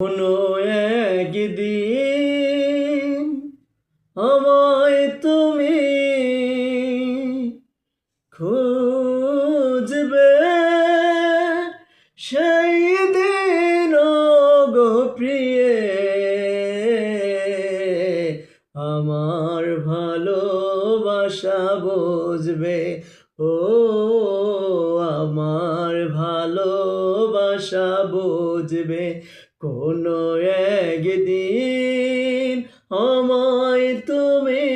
কোনো একদিন আমায় তুমি খুঁজবে, সেই দিন গো প্রিয়ে আমার ভালোবাসা বুঝবে। ও আমার ভালোবাসা বুঝবে। কোনো একদিন আমায় তুমি